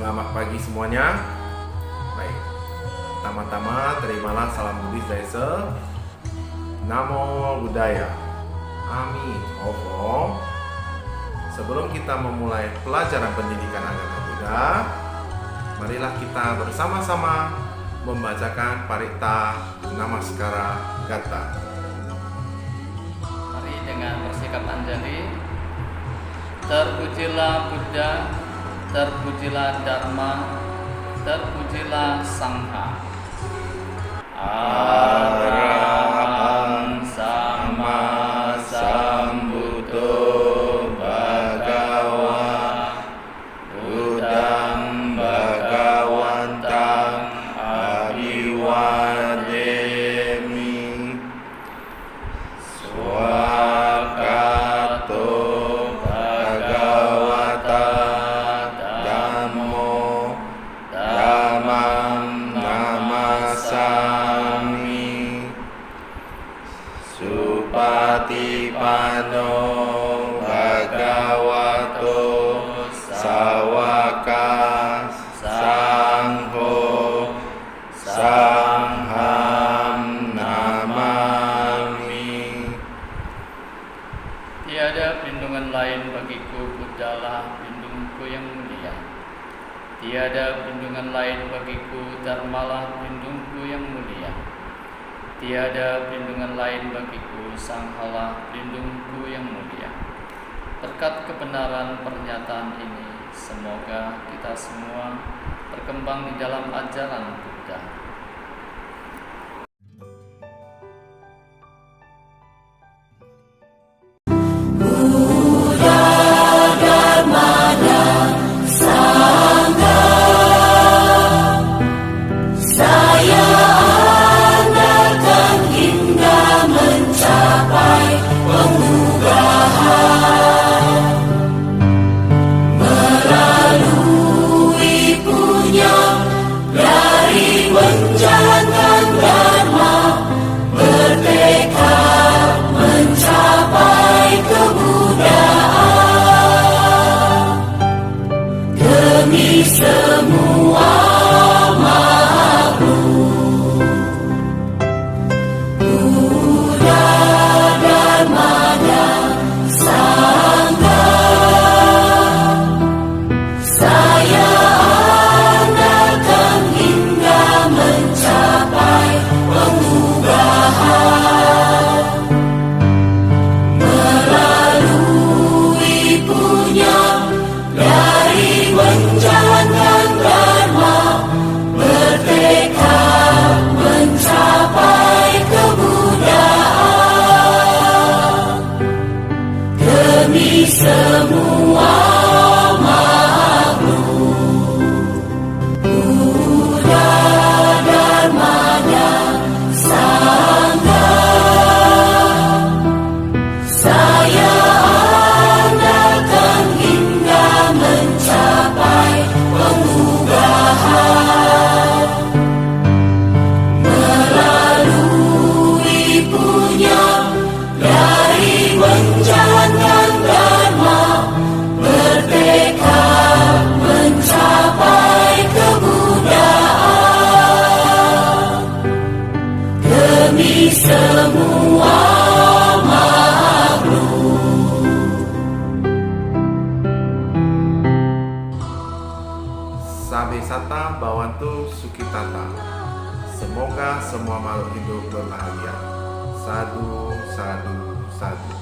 Selamat pagi semuanya. Baik, pertama-tama terimalah salam Buddhis dari Namo Buddhaya, Amitabha. Sebelum kita memulai pelajaran pendidikan agama Buddha, marilah kita bersama-sama membacakan Parita Namaskara Gata. Mari dengan bersikap anjali. Terpujilah Buddha, terpujilah Dharma, terpujilah Sangha. Arahang Sama Sambuddho Bhagava Buddhang Bhagawantang Abhiwademi. Swakato Bhagavata Dhammo Dhammam Namasami. Supatipano Bhagavato Sawaka Sangho Sangham Namami. Tiada perlindungan lain bagiku, Buddhalah pelindungku yang mulia. Tiada perlindungan lain bagiku, Dharmalah pelindungku yang mulia. Tiada perlindungan lain bagiku, Sanghalah pelindungku yang mulia. Berkat kebenaran pernyataan ini, semoga kita semua berkembang di dalam ajaran Buddha. Sabesata Bhavantu Sukhitata. Semoga semua makhluk hidup berbahagia. Sadu, sadu, sadu.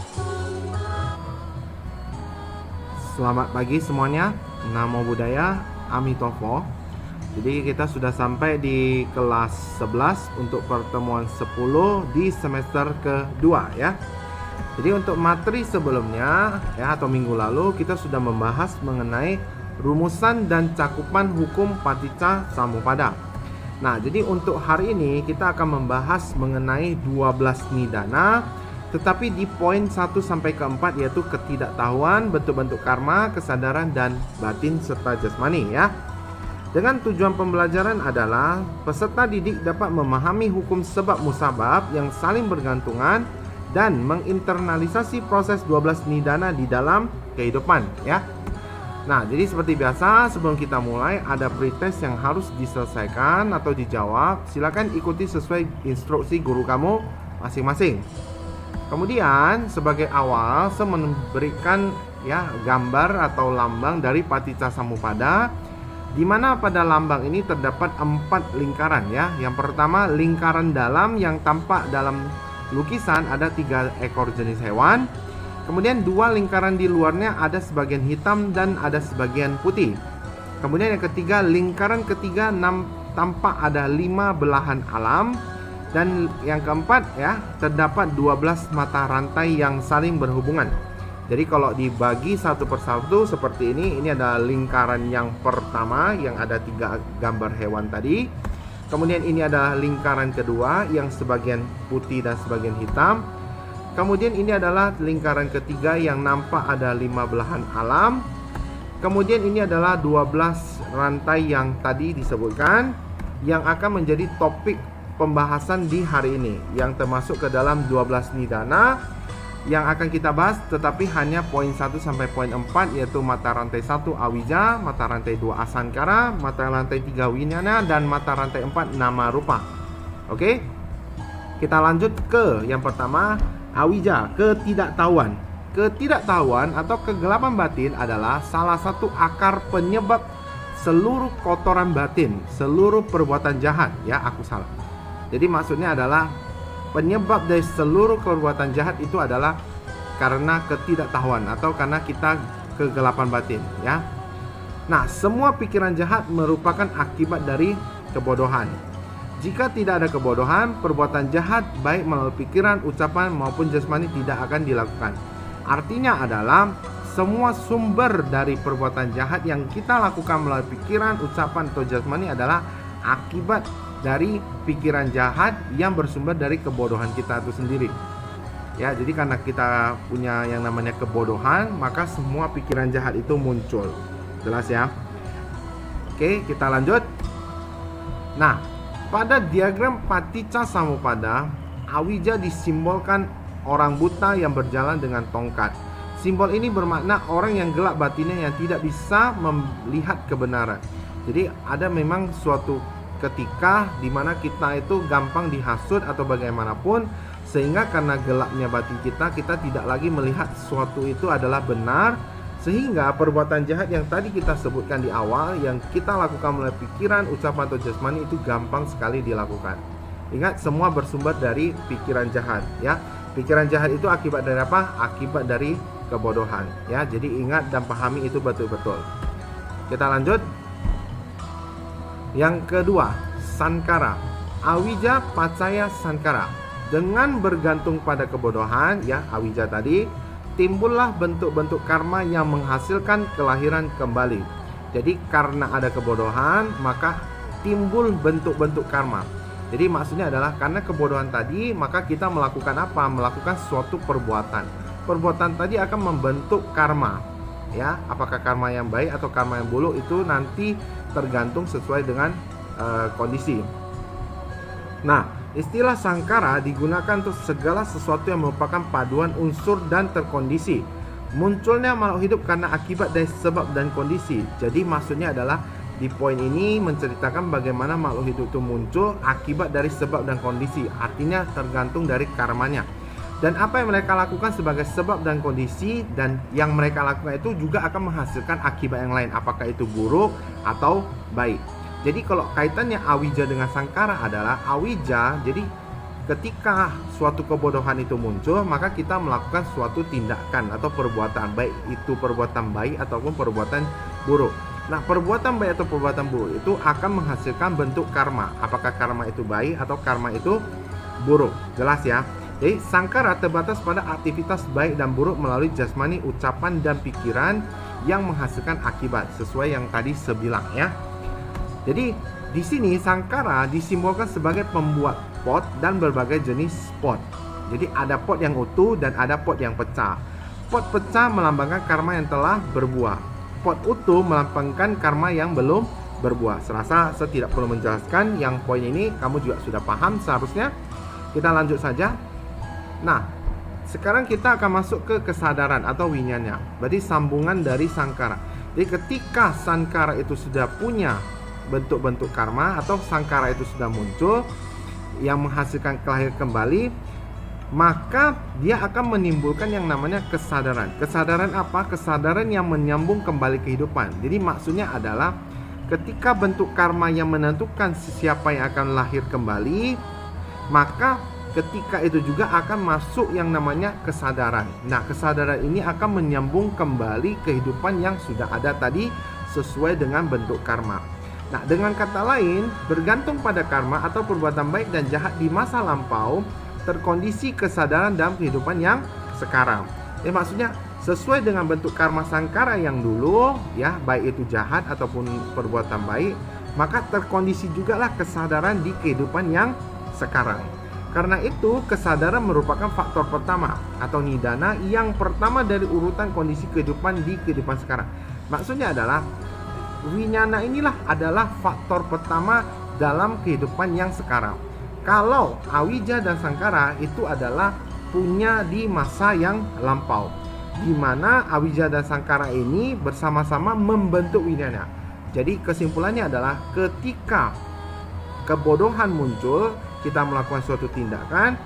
Selamat pagi semuanya. Namo Buddhaya, Amitabha. Jadi kita sudah sampai di kelas 11 untuk pertemuan 10 di semester kedua ya. Jadi untuk materi sebelumnya ya atau minggu lalu kita sudah membahas mengenai rumusan dan cakupan hukum Paticca Samuppada. Nah, jadi untuk hari ini kita akan membahas mengenai 12 nidana, tetapi di poin 1 sampai ke 4 yaitu ketidaktahuan, bentuk-bentuk karma, kesadaran dan batin serta jasmani ya. Dengan tujuan pembelajaran adalah peserta didik dapat memahami hukum sebab musabab yang saling bergantungan dan menginternalisasi proses 12 nidana di dalam kehidupan ya. Nah, jadi seperti biasa sebelum kita mulai ada pretest yang harus diselesaikan atau dijawab. Silakan ikuti sesuai instruksi guru kamu masing-masing. Kemudian sebagai awal saya memberikan gambar atau lambang dari Paticca Samuppada, di mana pada lambang ini terdapat 4 lingkaran ya. Yang pertama lingkaran dalam yang tampak dalam lukisan ada 3 ekor jenis hewan. Kemudian 2 lingkaran di luarnya ada sebagian hitam dan ada sebagian putih. Kemudian yang ketiga, lingkaran ketiga tampak ada 5 belahan alam. Dan yang keempat terdapat 12 mata rantai yang saling berhubungan. Jadi kalau dibagi satu persatu seperti ini adalah lingkaran yang pertama yang ada 3 gambar hewan tadi. Kemudian ini adalah lingkaran kedua yang sebagian putih dan sebagian hitam. Kemudian ini adalah lingkaran ketiga yang nampak ada 5 belahan alam. Kemudian ini adalah 12 rantai yang tadi disebutkan yang akan menjadi topik pembahasan di hari ini, yang termasuk ke dalam 12 nidana yang akan kita bahas, tetapi hanya poin 1 sampai poin 4, yaitu mata rantai 1 awija, mata rantai 2 asankara, mata rantai 3 winyana, dan mata rantai 4 nama rupa. Oke, kita lanjut ke yang pertama, awija, ketidaktahuan. Ketidaktahuan atau kegelapan batin adalah salah satu akar penyebab seluruh kotoran batin, seluruh perbuatan jahat. Ya, aku salah. Jadi maksudnya adalah penyebab dari seluruh perbuatan jahat itu adalah karena ketidaktahuan atau karena kita kegelapan batin, ya. Nah, semua pikiran jahat merupakan akibat dari kebodohan. Jika tidak ada kebodohan, perbuatan jahat baik melalui pikiran, ucapan maupun jasmani tidak akan dilakukan. Artinya adalah semua sumber dari perbuatan jahat yang kita lakukan melalui pikiran, ucapan atau jasmani adalah akibat dari pikiran jahat yang bersumber dari kebodohan kita itu sendiri. Ya, jadi karena kita punya yang namanya kebodohan, maka semua pikiran jahat itu muncul. Jelas ya? Oke, kita lanjut. Nah, pada diagram Paticca Samuppada, awija disimbolkan orang buta yang berjalan dengan tongkat. Simbol ini bermakna orang yang gelap batinnya yang tidak bisa melihat kebenaran. Jadi ada memang suatu ketika di mana kita itu gampang dihasut atau bagaimanapun, sehingga karena gelapnya batin kita tidak lagi melihat sesuatu itu adalah benar, sehingga perbuatan jahat yang tadi kita sebutkan di awal yang kita lakukan melalui pikiran, ucapan atau jasmani itu gampang sekali dilakukan. Ingat, semua bersumber dari pikiran jahat, ya. Pikiran jahat itu akibat dari apa? Akibat dari kebodohan, ya. Jadi ingat dan pahami itu betul-betul. Kita lanjut. Yang kedua, sankara. Awija pacaya sankara. Dengan bergantung pada kebodohan, ya, awija tadi, timbullah bentuk-bentuk karma yang menghasilkan kelahiran kembali. Jadi karena ada kebodohan, maka timbul bentuk-bentuk karma. Jadi maksudnya adalah karena kebodohan tadi, maka kita melakukan apa? Melakukan suatu perbuatan. Perbuatan tadi akan membentuk karma. Ya, apakah karma yang baik atau karma yang buruk itu nanti tergantung sesuai dengan kondisi. Nah, istilah sankara digunakan untuk segala sesuatu yang merupakan paduan unsur dan terkondisi. Munculnya makhluk hidup karena akibat dari sebab dan kondisi. Jadi maksudnya adalah di poin ini menceritakan bagaimana makhluk hidup itu muncul akibat dari sebab dan kondisi. Artinya tergantung dari karmanya. Dan apa yang mereka lakukan sebagai sebab dan kondisi, dan yang mereka lakukan itu juga akan menghasilkan akibat yang lain, apakah itu buruk atau baik. Jadi kalau kaitannya awija dengan sankara adalah awija, jadi ketika suatu kebodohan itu muncul, maka kita melakukan suatu tindakan atau perbuatan, baik itu perbuatan baik ataupun perbuatan buruk. Nah, perbuatan baik atau perbuatan buruk itu akan menghasilkan bentuk karma, apakah karma itu baik atau karma itu buruk. Jelas ya? Jadi sankara terbatas pada aktivitas baik dan buruk melalui jasmani, ucapan dan pikiran yang menghasilkan akibat sesuai yang tadi sebilang, ya. Jadi di sini sankara disimbolkan sebagai pembuat pot dan berbagai jenis pot. Jadi ada pot yang utuh dan ada pot yang pecah. Pot pecah melambangkan karma yang telah berbuah. Pot utuh melambangkan karma yang belum berbuah. Serasa saya tidak perlu menjelaskan, yang poin ini kamu juga sudah paham seharusnya. Kita lanjut saja. Nah, sekarang kita akan masuk ke kesadaran atau winyanya. Berarti sambungan dari sankara. Jadi ketika sankara itu sudah punya bentuk-bentuk karma atau sankara itu sudah muncul yang menghasilkan kelahiran kembali, maka dia akan menimbulkan yang namanya kesadaran. Kesadaran apa? Kesadaran yang menyambung kembali kehidupan. Jadi maksudnya adalah ketika bentuk karma yang menentukan siapa yang akan lahir kembali, maka ketika itu juga akan masuk yang namanya kesadaran. Nah, kesadaran ini akan menyambung kembali kehidupan yang sudah ada tadi sesuai dengan bentuk karma. Nah, dengan kata lain, bergantung pada karma atau perbuatan baik dan jahat di masa lampau, terkondisi kesadaran dalam kehidupan yang sekarang. Maksudnya sesuai dengan bentuk karma sankara yang dulu, ya, baik itu jahat ataupun perbuatan baik, maka terkondisi jugalah kesadaran di kehidupan yang sekarang. Karena itu, kesadaran merupakan faktor pertama atau nidana yang pertama dari urutan kondisi kehidupan di kehidupan sekarang. Maksudnya adalah winyana inilah adalah faktor pertama dalam kehidupan yang sekarang. Kalau awija dan sankara itu adalah punya di masa yang lampau, di mana awija dan sankara ini bersama-sama membentuk winyana. Jadi kesimpulannya adalah ketika kebodohan muncul, kita melakukan suatu tindakan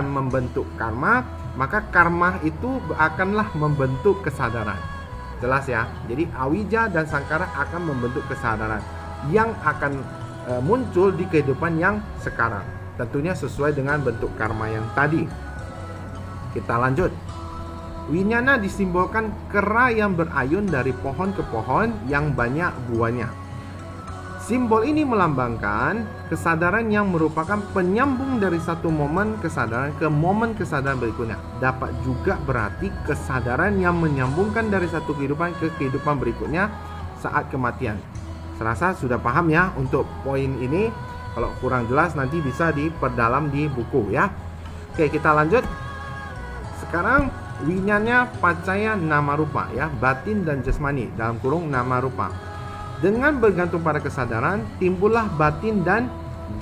membentuk karma, maka karma itu akanlah membentuk kesadaran. Jelas ya? Jadi awija dan sankara akan membentuk kesadaran yang akan muncul di kehidupan yang sekarang. Tentunya sesuai dengan bentuk karma yang tadi. Kita lanjut. Winyana disimbolkan kera yang berayun dari pohon ke pohon yang banyak buahnya. Simbol ini melambangkan kesadaran yang merupakan penyambung dari satu momen kesadaran ke momen kesadaran berikutnya. Dapat juga berarti kesadaran yang menyambungkan dari satu kehidupan ke kehidupan berikutnya saat kematian. Serasa sudah paham ya untuk poin ini. Kalau kurang jelas nanti bisa diperdalam di buku ya. Oke, kita lanjut. Sekarang winyanya pacaya nama rupa ya, batin dan jasmani dalam kurung nama rupa. Dengan bergantung pada kesadaran, timbullah batin dan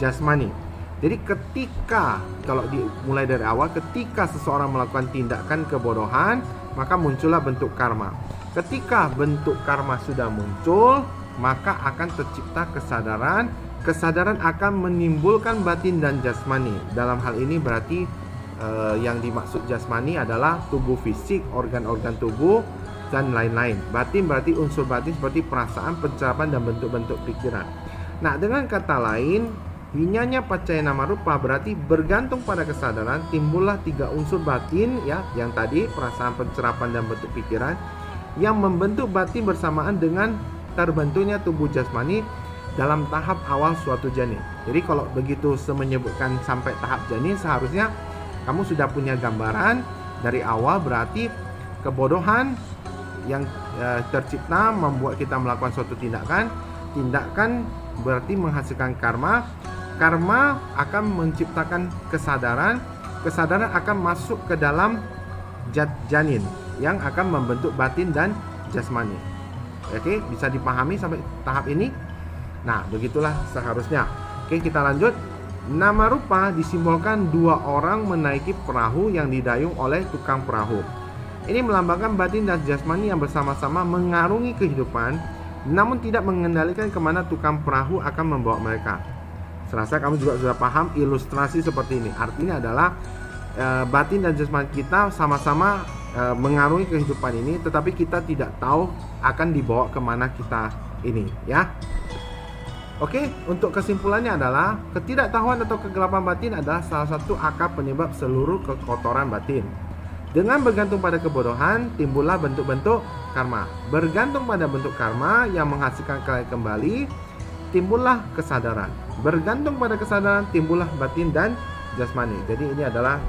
jasmani. Jadi ketika, kalau dimulai dari awal, ketika seseorang melakukan tindakan kebodohan, maka muncullah bentuk karma. Ketika bentuk karma sudah muncul, maka akan tercipta kesadaran. Kesadaran akan menimbulkan batin dan jasmani. Dalam hal ini berarti yang dimaksud jasmani adalah tubuh fisik, organ-organ tubuh, dan lain-lain. Batin berarti unsur batin seperti perasaan, pencerapan, dan bentuk-bentuk pikiran. Nah, dengan kata lain, winyanya pacaya nama rupa berarti bergantung pada kesadaran, timbullah 3 unsur batin ya, yang tadi perasaan, pencerapan, dan bentuk pikiran, yang membentuk batin bersamaan dengan terbentuknya tubuh jasmani dalam tahap awal suatu janin. Jadi kalau begitu menyebutkan sampai tahap janin, seharusnya kamu sudah punya gambaran dari awal, berarti kebodohan yang tercipta membuat kita melakukan suatu tindakan. Tindakan berarti menghasilkan karma. Karma akan menciptakan kesadaran. Kesadaran akan masuk ke dalam janin yang akan membentuk batin dan jasmani. Oke, bisa dipahami sampai tahap ini? Nah, begitulah seharusnya. Oke, kita lanjut. Nama rupa disimbolkan 2 orang menaiki perahu yang didayung oleh tukang perahu. Ini melambangkan batin dan jasmani yang bersama-sama mengarungi kehidupan, namun tidak mengendalikan kemana tukang perahu akan membawa mereka. Serasa kamu juga sudah paham ilustrasi seperti ini. Artinya adalah batin dan jasmani kita sama-sama mengarungi kehidupan ini, tetapi kita tidak tahu akan dibawa kemana kita ini, ya. Oke, untuk kesimpulannya adalah ketidaktahuan atau kegelapan batin adalah salah satu akar penyebab seluruh kekotoran batin. Dengan bergantung pada kebodohan, timbullah bentuk-bentuk karma. Bergantung pada bentuk karma yang menghasilkan kelahiran kembali, timbullah kesadaran. Bergantung pada kesadaran, timbullah batin dan jasmani. Jadi ini adalah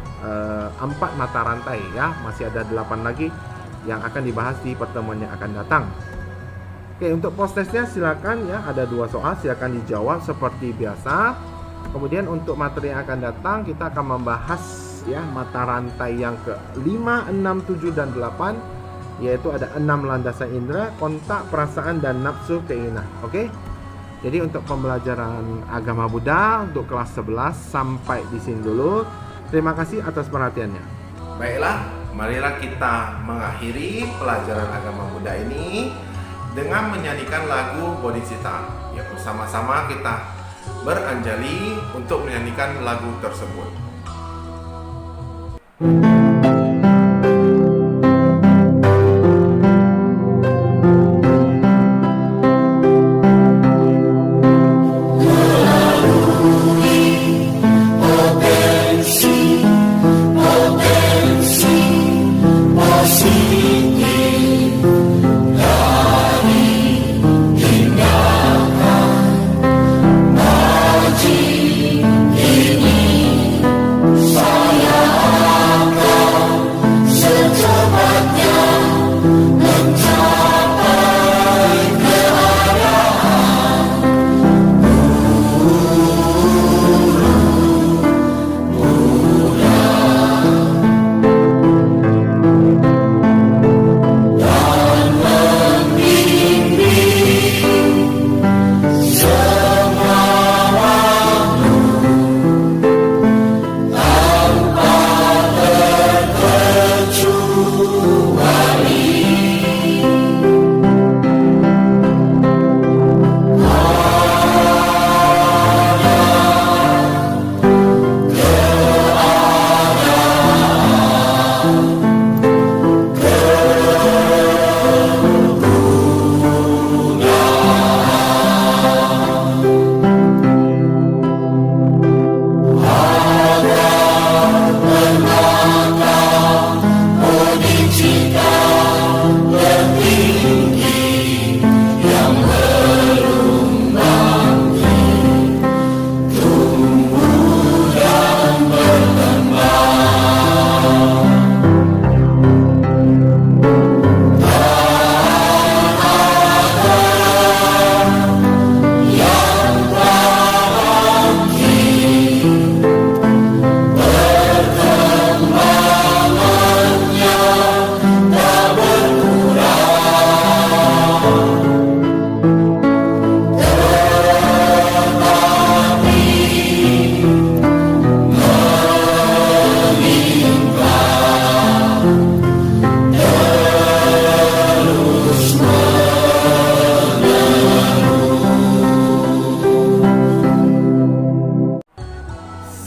4 mata rantai ya. Masih ada 8 lagi yang akan dibahas di pertemuan yang akan datang. Oke, untuk post testnya silakan ya, ada 2 soal, silakan dijawab seperti biasa. Kemudian untuk materi yang akan datang, kita akan membahas ya mata rantai yang ke-5, 6, 7, dan 8, yaitu ada 6 landasan indera, kontak, perasaan, dan nafsu keinginan. Oke. Jadi untuk pembelajaran agama Buddha untuk kelas 11 sampai di sini dulu. Terima kasih atas perhatiannya. Baiklah, marilah kita mengakhiri pelajaran agama Buddha ini dengan menyanyikan lagu Bodhicitta. Ya, bersama-sama kita beranjali untuk menyanyikan lagu tersebut.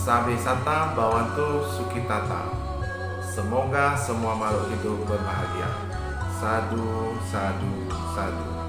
Sabesata Bhawantu Sukhitata. Semoga semua makhluk hidup berbahagia. Sadu, sadu, sadu.